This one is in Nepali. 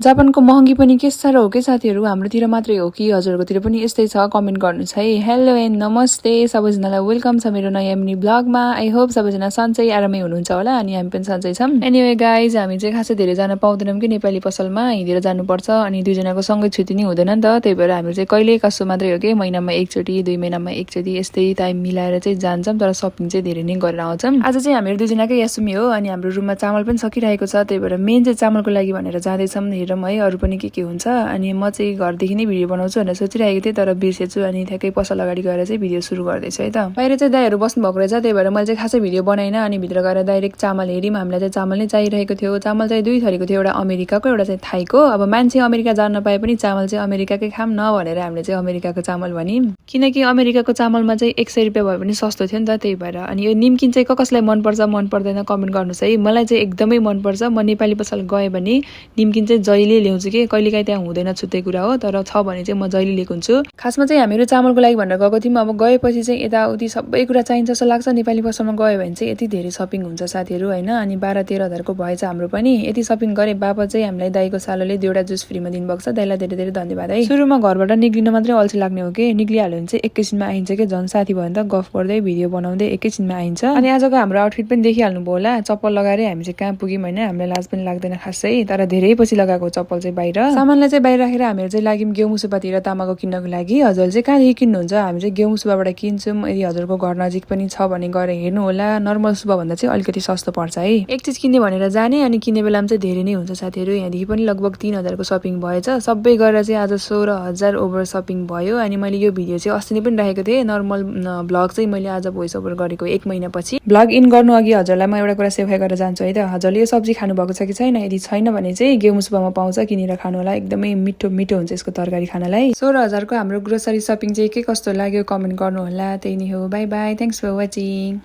जापानको महँगी पनि के साह्रो हो के साथीहरू, हाम्रोतिर मात्रै हो कि हजुरहरूकोतिर पनि यस्तै छ? कमेन्ट गर्नुहोस् है। हेलो एन्ड नमस्ते सबैजनालाई, वेलकम छ मेरो नयाँ मिनी ब्लगमा। आई होप सबैजना सन्चै आरामै हुनुहुन्छ होला अनि हामी पनि सन्चै छौँ। एनिवे गाइज, हामी चाहिँ खासै धेरै जान पाउँदैनौँ कि नेपाली पसलमा, हिँडेर जानुपर्छ अनि दुईजनाको सँगै छुट्टी नै हुँदैन नि त। त्यही भएर हामी चाहिँ कहिले कसो मात्रै हो कि महिनामा एकचोटि 2 महिनामा एकचोटि यस्तै टाइम मिलाएर चाहिँ जान्छौँ, तर सपिङ चाहिँ धेरै नै गरेर आउँछौँ। आज चाहिँ हामीहरू दुईजनाकै यासुमी हो अनि हाम्रो रुममा चामल पनि सकिरहेको छ, त्यही भएर मेन चाहिँ चामलको लागि भनेर जाँदैछौँ। हेरौँ है अरू पनि के हुन्छ। अनि म चाहिँ घरदेखि नै भिडियो बनाउँछु भनेर सोचिरहेको थिएँ, तर बिर्सेछु अनि ठ्याक्कै पसल अगाडि गएर चाहिँ भिडियो सुरु गर्दैछु है त। बाहिर चाहिँ दाइहरू बस्नु भएको रहेछ, त्यही भएर मैले चाहिँ खासै भिडियो बनाइन अनि भित्र गएर डाइरेक्ट चामल हेऱ्यौँ। हामीलाई चाहिँ चामल नै चाहिरहेको थियो। चामल चाहिँ 2 थरीको थियो, एउटा अमेरिकाको एउटा चाहिँ थाईको। अब मान्छे अमेरिका जान नपाए पनि चामल चाहिँ अमेरिकाकै खाम न भनेर हामीले चाहिँ अमेरिकाको चामल भन्यौँ, किनकि अमेरिकाको चामलमा चाहिँ 100 रुपियाँ भए पनि सस्तो थियो नि त, त्यही भएर। अनि यो निम्किन चाहिँ कसलाई मनपर्छ मन पर्दैन कमेन्ट गर्नुहोस् है। मलाई चाहिँ एकदमै मनपर्छ। म नेपाली पसल गएँ भने निम्किन चाहिँ जहिले ल्याउँछु कि, कहिलेकाहीँ त्यहाँ हुँदैन छुट्टै कुरा हो, तर छ भने चाहिँ म जहिले लिएको हुन्छु। खासमा चाहिँ हामीहरू चामलको लागि भनेर गएको थियौँ। अब गएपछि चाहिँ यताउति सबै कुरा चाहिन्छ जस्तो लाग्छ। नेपाली पसलमा गयो भने चाहिँ यति धेरै सपिङ हुन्छ साथीहरू होइन। अनि 12-13 हजारको भएछ हाम्रो पनि। यति सपिङ गरे बापत चाहिँ हामीलाई दाइको सालोले 2वटा जुस फ्रीमा दिनुभएको छ। दाइलाई धेरै धेरै धन्यवाद है। सुरुमा घरबाट निक्लिन मात्रै अल्छी लाग्ने हो कि, निक्लिहाल्यो भने चाहिँ एकैछिनमा आइन्छ कि। झन् साथी भयो भने त गफ गर्दै भिडियो बनाउँदै एकैछिनमा आइन्छ। अनि आजको हाम्रो आउटफिट पनि देखिहाल्नु भयो होला। चप्पल लगाएर हामी चाहिँ कहाँ पुग्यौँ होइन, हामीलाई लाज पनि लाग्दैन खासै, तर धेरै पछि लगाएको चप्पल चाहिँ बाहिर। सामानलाई चाहिँ बाहिर राखेर हामीहरू चाहिँ लाग्यौँ गेउँ सुब्बातिर तामाको किन्नको लागि। हजुरले चाहिँ कहाँदेखि किन्नुहुन्छ? हामी चाहिँ गेउँ सुब्बाबाट किन्छौँ। यदि हजुरको घर नजिक पनि छ भने गएर हेर्नु होला। नर्मल सुब्बा भन्दा चाहिँ अलिकति सस्तो पर्छ है। एक चिज किन्ने भनेर जाने अनि किन्ने बेलामा चाहिँ धेरै नै हुन्छ साथीहरू। यहाँदेखि पनि लगभग 3 हजारको सपिङ भएछ। सबै गरेर चाहिँ आज 16 हजार ओभर सपिङ भयो। अनि मैले यो भिडियो चाहिँ अस्ति नै पनि राखेको थिएँ। नर्मल भ्लग चाहिँ मैले आज भोइस ओभर गरेको 1 महिनापछि। भ्लग इन गर्नु अघि हजुरलाई म एउटा कुरा सेफाइ गरेर जान्छु है त। हजुरले यो सब्जी खानु भएको छ कि छैन? यदि छैन भने चाहिँ गेउँ सुब्बामा पाउँछ, किनेर खानु होला। एकदमै मिठो मिठो हुन्छ यसको तरकारी खानलाई। 16 हजारको हाम्रो ग्रोसरी सपिङ चाहिँ के कस्तो लाग्यो कमेन्ट गर्नु होला। त्यही नै हो, bye bye, thanks for watching.